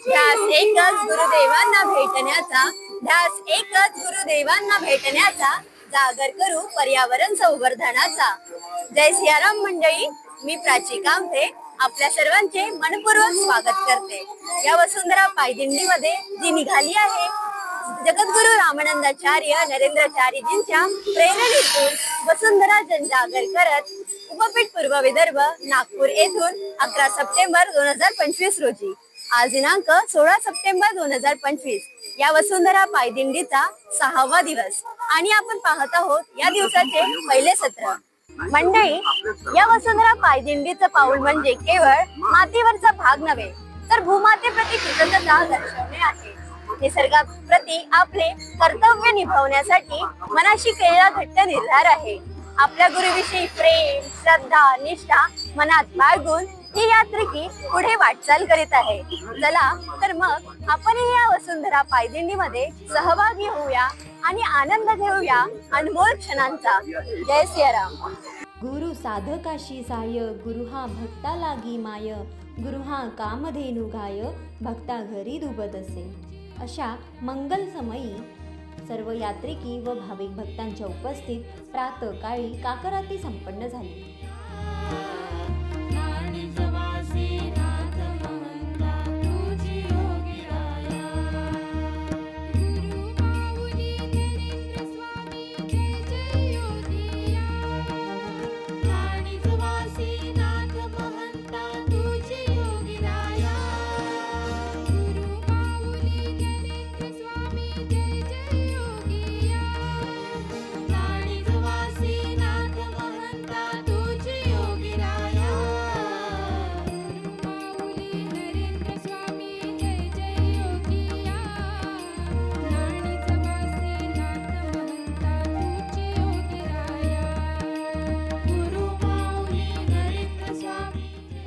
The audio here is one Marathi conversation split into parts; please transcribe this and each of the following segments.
ध्यास एकच गुरुदेवांना भेटण्याचा, ध्यास एकच गुरुदेवांना भेटण्याचा, जागर करू पर्यावरण संवर्धनाचा। जय सियाराम मंडळी, मी प्राची कामथे आपल्या सर्वांचे मनपूर्वक स्वागत करते। या वसुंधरा पायदिंडीमध्ये जी निघाली आहे, जगद्गुरु रामानंदाचार्य नरेंद्राचार्यजींच्या प्रेरणेतून वसुंधरा जनजागर करत उपपीठ पूर्व विदर्भ नागपूर येथून 11 सप्टेंबर 2025 रोजी, आज दिनांक 16 सप्टेंबर 2025 या वसुंधरा पायदिंडीचा 6वा दिवस आणि आपण पाहत आहोत या दिवसाचे पहिले सत्र। मंडळी, या वसुंधरा पायदिंडीचं पाऊल म्हणजे केवळ मातीवरचा भाग नव्हे, तर भूमातेप्रती कृतज्ञता दर्शवणे आहे। निसर्गाप्रती आपले कर्तव्य निभावण्यासाठी मनाशी केलेला घट्ट निर्धार आहे। आपल्या गुरुविषयी प्रेम, श्रद्धा, निष्ठा मनात बाळगून ही यात्रिकी पुढे वाटचाल करीत आहे। चला तर मग आपणही या वसुंधरा पायदिंडीमध्ये सहभागी होऊया आणि आनंद घेऊया अनमोल क्षणांचा। जय सियाराम। गुरु साधकाशी साय, गुरु हा भक्ता लागी माय, गुरु हा कामधेनु गाय, भक्ता घरी दुबत असे। अशा मंगल समयी सर्व यात्रिकी व भाविक भक्तांच्या उपस्थित प्रातःकाळी काकराती संपन्न झाली।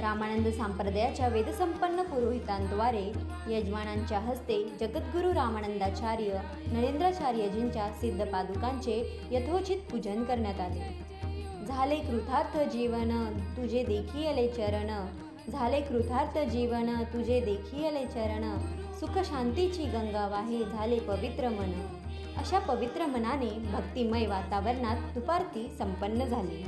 रामानंद संप्रदायाच्या वेदसंपन्न पुरोहितांद्वारे यजमानांच्या हस्ते जगद्गुरु रामानंदाचार्य नरेंद्राचार्यजींच्या सिद्ध पादुकांचे यथोचित पूजन करण्यात आले। झाले कृतार्थ जीवन तुझे देखियले चरण, झाले कृतार्थ जीवन तुझे देखियले चरण, सुख शांतीची गंगा वाहे झाले पवित्र मन। अशा पवित्र मनाने भक्तिमय वातावरणात दुपारती संपन्न झाली।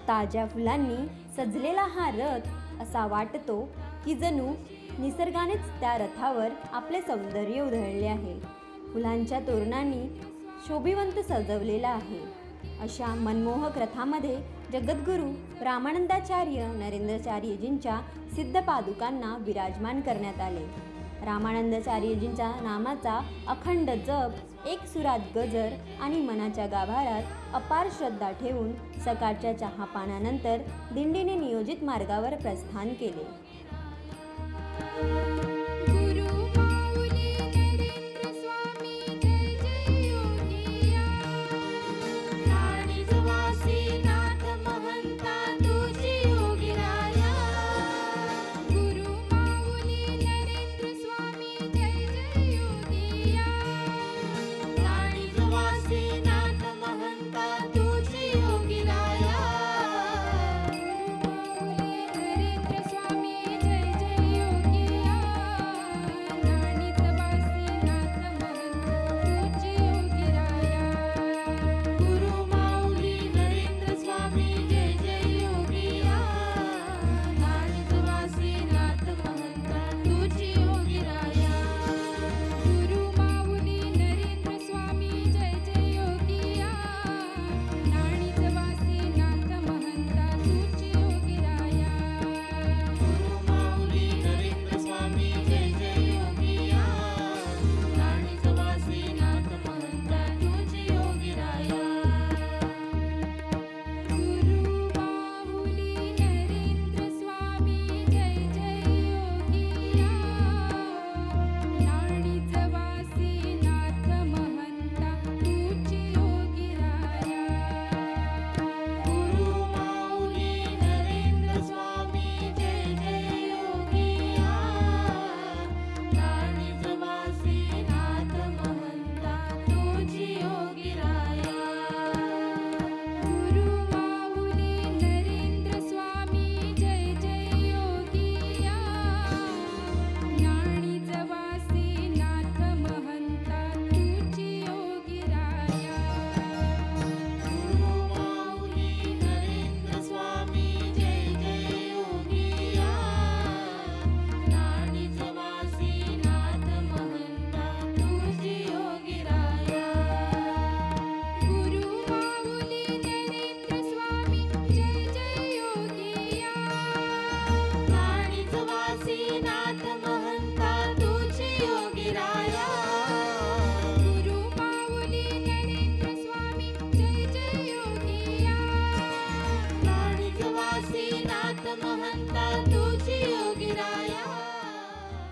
ताज्या फुलांनी सजलेला हा रथ असा वाटतो की जणू निसर्गानेच त्या रथावर आपले सौंदर्य उधळले आहे। फुलांच्या तोरणांनी शोभिवंत सजवलेला आहे। अशा मनमोहक रथामध्ये जगद्गुरु रामानंदाचार्य नरेंद्राचार्यजींच्या सिद्ध पादुकांना विराजमान करण्यात आले। रामानंदाचार्यजींच्या नामाचा अखंड जप, एक सुरात गजर आणि मनाच्या गाभारात अपार श्रद्धा ठेवून सकाळच्या चहापानानंतर दिंडीने नियोजित मार्गावर प्रस्थान केले।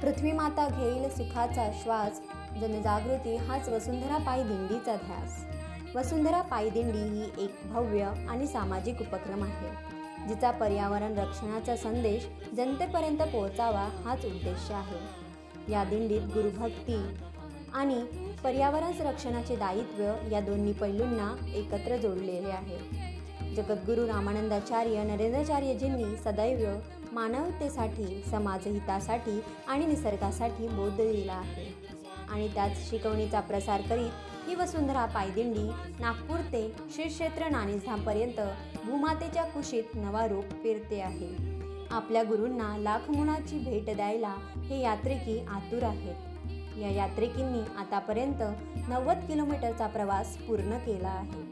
पृथ्वी माता घेईल सुखाचा श्वास, जनजागृती हाच वसुंधरा पायदिंडीचा ध्यास. वसुंधरा पायदिंडी ही एक भव्य आणि सामाजिक उपक्रम आहे, जिचा पर्यावरण रक्षणाचा संदेश जनतेपर्यंत पोहोचावा हाच उद्देश आहे. या दिंडीत गुरुभक्ती आणि पर्यावरण रक्षणाचे दायित्व या दोन्ही पैलूंना एकत्र जोडलेले आहे. जगद्गुरू रामानंदाचार्य नरेंद्राचार्यजींनी सदैव मानवतेसाठी, समाजहितासाठी आणि निसर्गासाठी बोध दिला आहे आणि त्याच शिकवणीचा प्रसार करीत ही वसुंधरा पायदिंडी नागपूर ते श्री क्षेत्र नाणीजधामपर्यंत भूमातेच्या कुशीत नवा रूप पेरते आहे. आपल्या गुरूंना लाखमोलाची भेट द्यायला हे यात्रिकी आतुर आहेत. या यात्रिकींनी आतापर्यंत 90 किलोमीटरचा प्रवास पूर्ण केला आहे.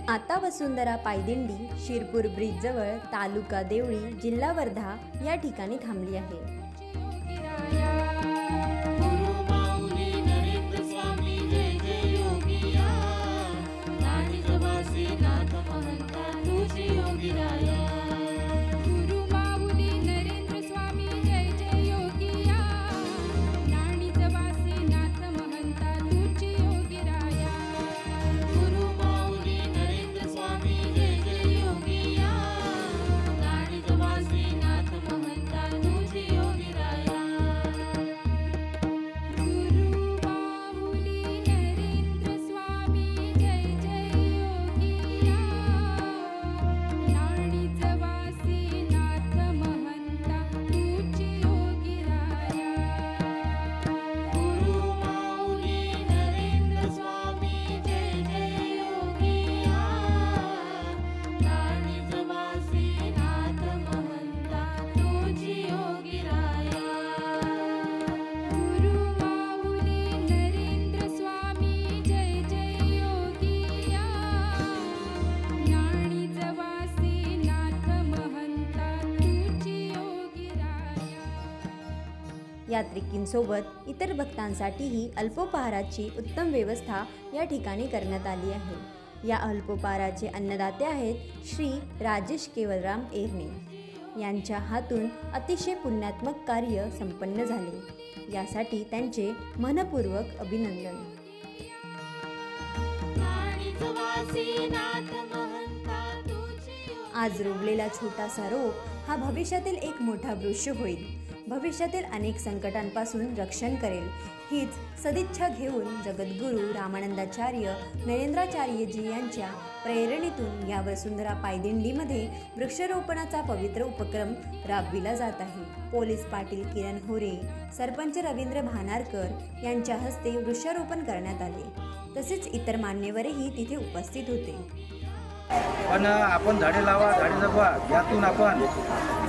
आता वसुंधरा पायदिंडी शिरपूर ब्रिजजवळ तालुका देवळी जिल्हा वर्धा या ठिकाणी थांबली आहे. यात्रिकींसोबत इतर भक्तांसाठीही अल्पोपहाराची उत्तम व्यवस्था या ठिकाणी करण्यात आली आहे। या अल्पोपहाराचे अन्नदाते आहेत श्री राजेश केवलराम एरणे। यांच्या हातून अतिशय पुण्यात्मक कार्य संपन्न झाले, यासाठी त्यांचे मनपूर्वक अभिनंदन। आज रोवलेला छोटासा रोप हा भविष्यातील एक मोठा वृक्ष होईल, भविष्यातील अनेक संकटांपासून रक्षण करेल, हीच सदिच्छा घेऊन जगद्गुरू रामानंदाचार्य नरेंद्राचार्यजी यांच्या प्रेरणेतून या वसुंधरा पायदिंडीमध्ये वृक्षारोपणाचा पवित्र उपक्रम राबविला जात आहे। पोलीस पाटील किरण होरे, सरपंच रवींद्र भानारकर यांच्या हस्ते वृक्षारोपण करण्यात आले। तसेच इतर मान्यवरही तिथे उपस्थित होते। पण आपण झाडे लावा, झाडे जगवा, यातून आपण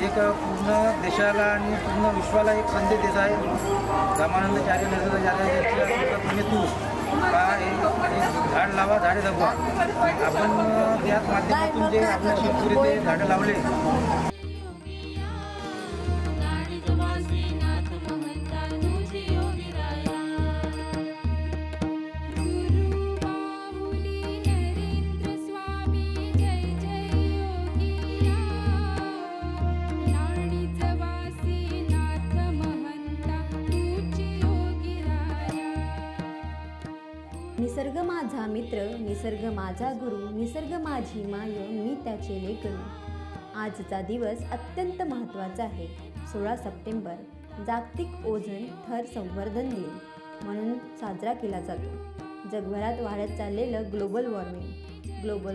एक पूर्ण देशाला आणि पूर्ण विश्वाला एक संदेश देत आहे। रामानंदाचार्य नरेंद्राचार्यांच्या झाड लावा, झाडे जगवा, आपण याच माध्यमातून जे आपल्या शेतकरी झाडं लावले। निसर्ग माझा मित्र, निसर्ग माझा गुरु, निसर्ग माझी माय, मी त्याचे लेकरू। आजचा दिवस अत्यंत महत्त्वाचा आहे। 16 सप्टेंबर जागतिक ओझोन थर संवर्धन दिन म्हणून साजरा केला जातो। जगभरात वाढत चाललेलं ग्लोबल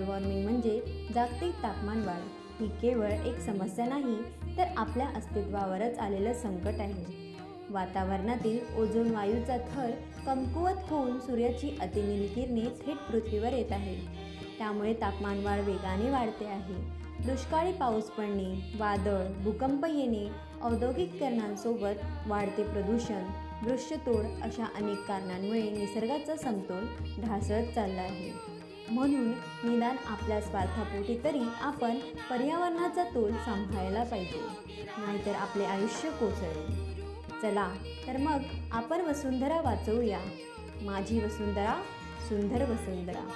वॉर्मिंग म्हणजे जागतिक तापमान वाढ ही केवळ एक समस्या नाही, तर आपल्या अस्तित्वावरच आलेलं संकट आहे। वातावरणातील ओझोन वायूचा थर कमकुवत होऊन सूर्याची अतिनील किरणे थेट पृथ्वीवर येत आहे। त्यामुळे तापमानवाढ वेगाने वाढते आहे। दुष्काळी पाऊस पडणे, वादळ, भूकंप येणे, औद्योगिकरणांसोबत वाढते प्रदूषण, वृक्षतोड अशा अनेक कारणांमुळे निसर्गाचा समतोल ढासळत चालला आहे। म्हणून निदान आपल्या स्वार्थापोटी तरी आपण पर्यावरणाचा तोल सांभाळायला पाहिजे, नाहीतर आपले आयुष्य कोसळेल। चला तर मग आपण वसुंधरा वाचवूया। माझी वसुंधरा, सुंदर वसुंधरा।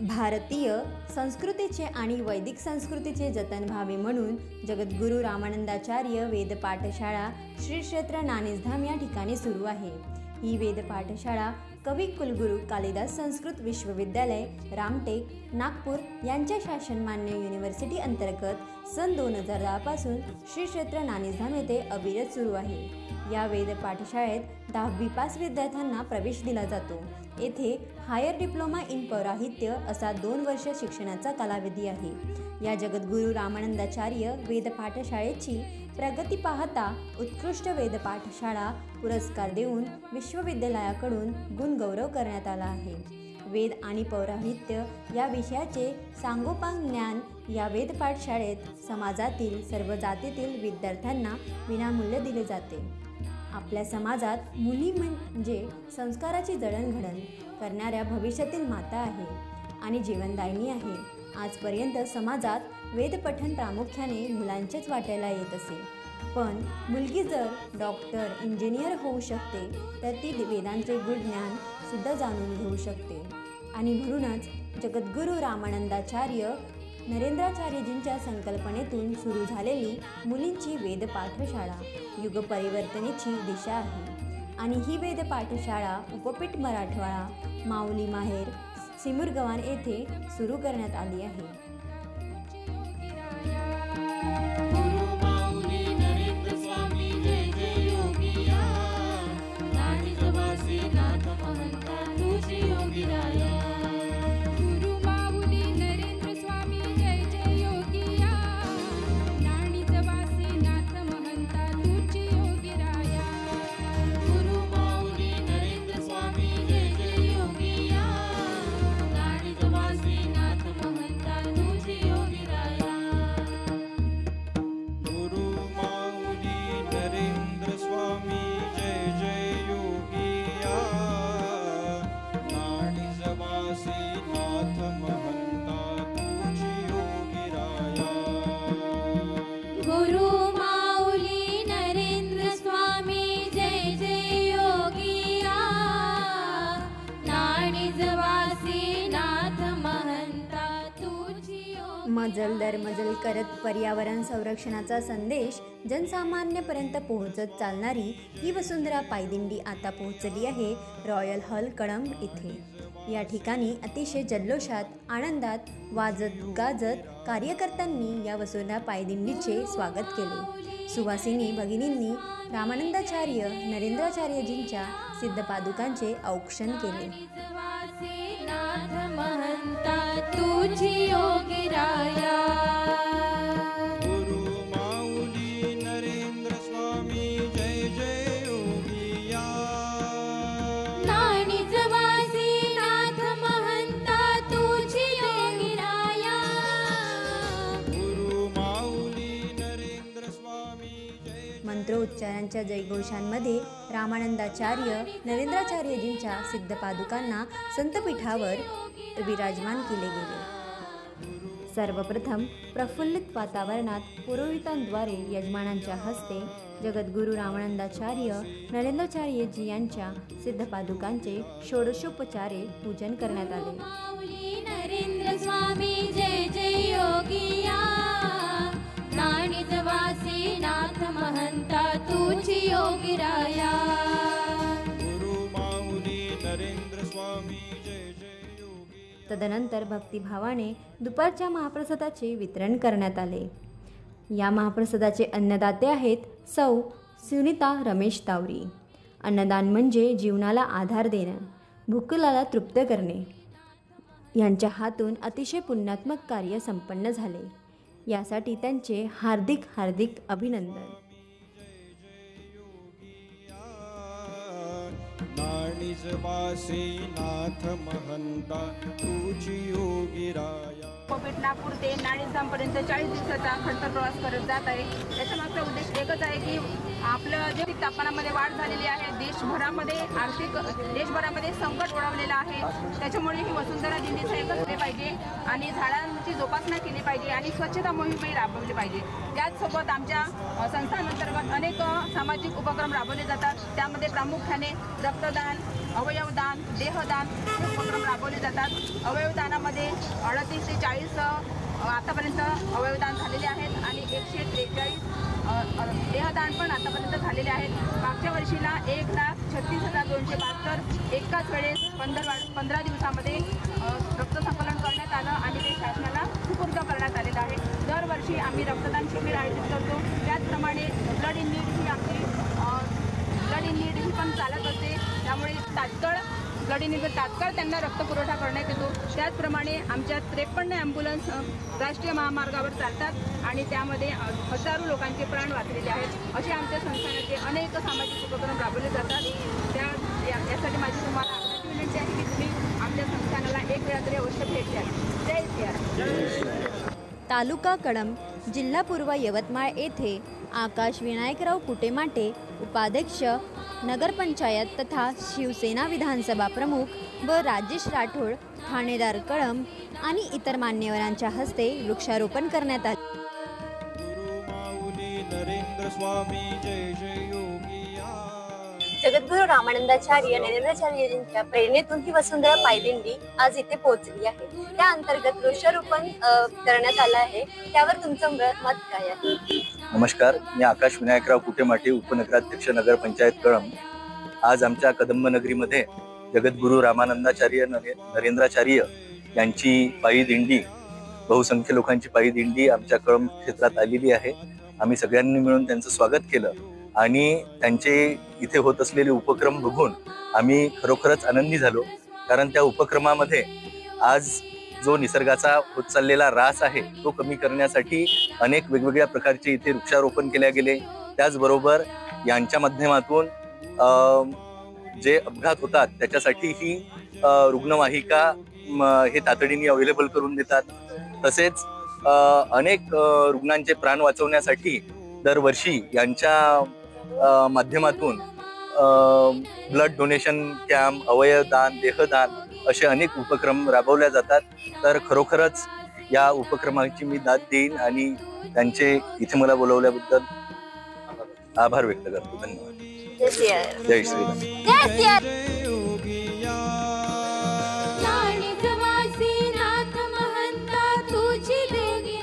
भारतीय संस्कृतीचे आणि वैदिक संस्कृतीचे जतन व्हावे म्हणून जगद्गुरू रामानंदाचार्य वेद पाठशाळा श्री क्षेत्र नाणेसधाम या ठिकाणी सुरू आहे। ही वेद पाठशाळा कवी कुलगुरू कालिदास संस्कृत विश्वविद्यालय रामटेक नागपूर यांच्या शासनमान्य युनिव्हर्सिटी अंतर्गत सन 2010 पासून श्री क्षेत्र नाणेसधाम येथे अविरत सुरू आहे। या वेद पाठशाळेत 10वी पास विद्यार्थ्यांना प्रवेश दिला जातो। येथे हायर डिप्लोमा इन पौराहित्य असा 2 वर्ष शिक्षणाचा कालावधी आहे। या जगद्गुरू रामानंदाचार्य वेद पाठशाळेची प्रगती पाहता उत्कृष्ट वेद पाठशाळा पुरस्कार देऊन विश्वविद्यालयाकडून गुणगौरव करण्यात आला आहे। वेद आणि पौराहित्य या विषयाचे सांगोपांग ज्ञान या वेद पाठशाळेत समाजातील सर्व जातीतील विद्यार्थ्यांना विनामूल्य दिले जाते। आपल्या समाजात मुली म्हणजे संस्काराची जडणघडण करणाऱ्या भविष्यातील माता आहे आणि जीवनदायिनी आहे। आजपर्यंत समाजात वेदपठण प्रामुख्याने मुलांचेच वाटायला येत असे, पण मुलगी जर डॉक्टर, इंजिनियर होऊ शकते तर ती वेदांचे गूढ ज्ञान सुद्धा जाणून घेऊ शकते। आणि म्हणूनच जगद्गुरू रामानंदाचार्य नरेंद्राचार्यजींच्या संकल्पनेतून सुरू झालेली मुलींची वेद पाठशाळा युग परिवर्तनेची दिशा आहे। आणि ही वेद पाठशाळा उपपीठ मराठवाडा, माऊली माहेर, सिमुरगव्हाण येथे सुरू करण्यात आली आहे। मजल दर मजल करत पर्यावरण संरक्षणाचा संदेश जनसामान्यपर्यंत पोहोचत चालणारी ही वसुंधरा पायदिंडी आता पोहोचली आहे रॉयल हॉल कळंब येथे। या ठिकाणी अतिशय जल्लोषात आनंदात वाजत गाजत कार्यकर्त्यांनी या वसुंधरा पायदिंडीचे स्वागत केले। सुवासिनी भगिनींनी रामानंदाचार्य नरेंद्राचार्यजींच्या सिद्धपादुकांचे औक्षण केले। तुझी योगिराया गुरु माऊली नरेंद्र स्वामी जय जय योगिया नाणीच वासी नाथ महंता तुझी योगिराया गुरु माऊली नरेंद्र स्वामी जय मंत्रोच्चारांच्या जयघोषांमध्ये रामानंदाचार्य नरेंद्राचार्यजींच्या सिद्धपादुकांना संतपीठावर विराजमान केले गेले। सर्वप्रथम प्रफुल्लित वातावरणात पुरोहितांद्वारे यजमानांच्या हस्ते जगद्गुरू रामानंदाचार्य नरेंद्राचार्यजी यांच्या सिद्धपादुकांचे षोडशोपचारे पूजन करण्यात आले। माऊली नरेंद्र स्वामी जय जय योगिया नाणीच वासी नाथ महंता तुझी योगिराया गुरु माऊली नरेंद्र स्वामी जय जय योगी तदनंतर भक्तिभावाने दुपारच्या महाप्रसादाचे वितरण करण्यात आले। या महाप्रसादाचे अन्नदाते आहेत सौ सुनीता रमेश तावरी। अन्नदान म्हणजे जीवनाला आधार देणं, भुकेल्याला तृप्त करणे। यांच्या हातून अतिशय पुण्यात्मक कार्य संपन्न झाले, यासाठी त्यांचे हार्दिक हार्दिक अभिनंदन। नाणीच वासी नाथ महंता तुझी योगिराया कोपेट नागपूर ते नाणीजामपर्यंत 40 दिवसाचा खडतर प्रवास करत जात आहे। याच्यामागचा उद्देश एकच आहे की आपलं जे तापमानामध्ये वाढ झालेली आहे, देशभरामध्ये देशभरामध्ये संकट ओढवलेलं आहे, त्याच्यामुळे ही वसुंधरा दिंडीचं एकच केले पाहिजे आणि झाडांची जोपासना केली पाहिजे आणि स्वच्छता मोहीमही राबवली पाहिजे। त्याचसोबत आमच्या संस्थांअंतर्गत अनेक सामाजिक उपक्रम राबवले जातात, त्यामध्ये प्रामुख्याने रक्तदान, अवयवदान, देहदान हे उपक्रम राबवले जातात। अवयवदानामध्ये 38 ते 40 आतापर्यंत अवयवदान झालेले आहेत आणि 143 देहदान पण आतापर्यंत झालेले आहेत। मागच्या वर्षीला 1,36,272 एकाच वेळेस 15 दिवसामध्ये रक्तसंकलन करण्यात आलं आणि ते शासनाला सुपूर्द करण्यात आलेलं आहे। दरवर्षी आम्ही रक्तदान शिबिर आयोजित करतो, त्याचप्रमाणे ब्लड इन नीड ही आमची ब्लड इन नीड ही पण चालत असते, त्यामुळे ब्लड इन नीड तात्काळ त्यांना रक्तपुरवठा करण्यात येतो। त्याचप्रमाणे आमच्या 53 ॲम्ब्युलन्स राष्ट्रीय महामार्गावर चालतात आणि त्यामध्ये हजारो लोकांचे प्राण वाचलेले आहेत। असे आमच्या संस्थानाचे अनेक सामाजिक उपक्रम राबवले जातात। यासाठी माझी तुम्हाला आग्रहाची विनंती आहे की तुम्ही आमच्या संस्थानाला एक वेळा तरी अवश्य भेट द्या। जय सियाराम। तालुका कळंब, जिल्हा पूर्व यवतमाळ येथे आकाश विनायकराव कुटेमाटे उपाध्यक्ष नगरपंचायत तथा शिवसेना विधानसभा प्रमुख व राजेश राठोड ठाणेदार कळंब आणि इतर मान्यवरांच्या हस्ते वृक्षारोपण करण्यात आले। गुरु माऊली नरेंद्र स्वामी जय जय योगिया जगद्गुरू रामानंदाचार्य नरेंद्राचार्यजींच्या प्रेरणेतून ही वसुंधरा पायदिंडी आज इथे पोहोचली आहे। त्या अंतर्गत वृक्षारोपण करण्यात आलं आहे, त्यावर तुमचं मत काय आहे? नमस्कार, मी आकाश विनायकराव कुटेमाटे, उपनगराध्यक्ष नगरपंचायत कळंब। आज आमच्या कदंबनगरीमध्ये जगद्गुरू रामानंदाचार्य नरेंद्राचार्य यांची पायी दिंडी, बहुसंख्य लोकांची पायी दिंडी आमच्या कळंब क्षेत्रात आलेली आहे। आम्ही सगळ्यांनी मिळून त्यांचं स्वागत केलं आणि त्यांचे इथे होत असलेले उपक्रम बघून आम्ही खरोखरच आनंदी झालो, कारण त्या उपक्रमामध्ये आज जो निसर्गाचा होत चाललेला ऱ्हास आहे तो कमी करण्यासाठी अनेक वेगवेगळ्या प्रकारचे इथे वृक्षारोपण केले गेले। त्याचबरोबर यांच्या माध्यमातून जे अपघात होतात त्याच्यासाठी ही रुग्णवाहिका हे तातडीने अवेलेबल करून देतात। तसेच अनेक रुग्णांचे प्राण वाचवण्यासाठी दरवर्षी यांच्या माध्यमातून ब्लड डोनेशन कॅम्प, अवयवदान, देहदान असे अनेक उपक्रम राबवले जातात। तर खरोखरच या उपक्रमाची मी दाद देईन आणि त्यांचे इथे मला बोलवल्याबद्दल आभार व्यक्त करतो। धन्यवाद। जय सियाराम। जय श्रीराम। जय सियाराम। नाणीच वासी नाथ महंता तुझी योगिराया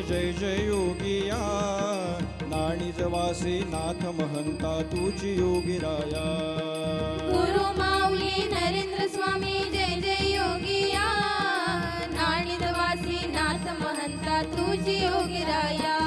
जय जय योगिया नाणिजवासी नाथ महंता तुझी योगिराया गुरु माऊली नरेंद्र स्वामी जय जय योगिया नाणिदवासी नाथ महंता तुझी योगिराया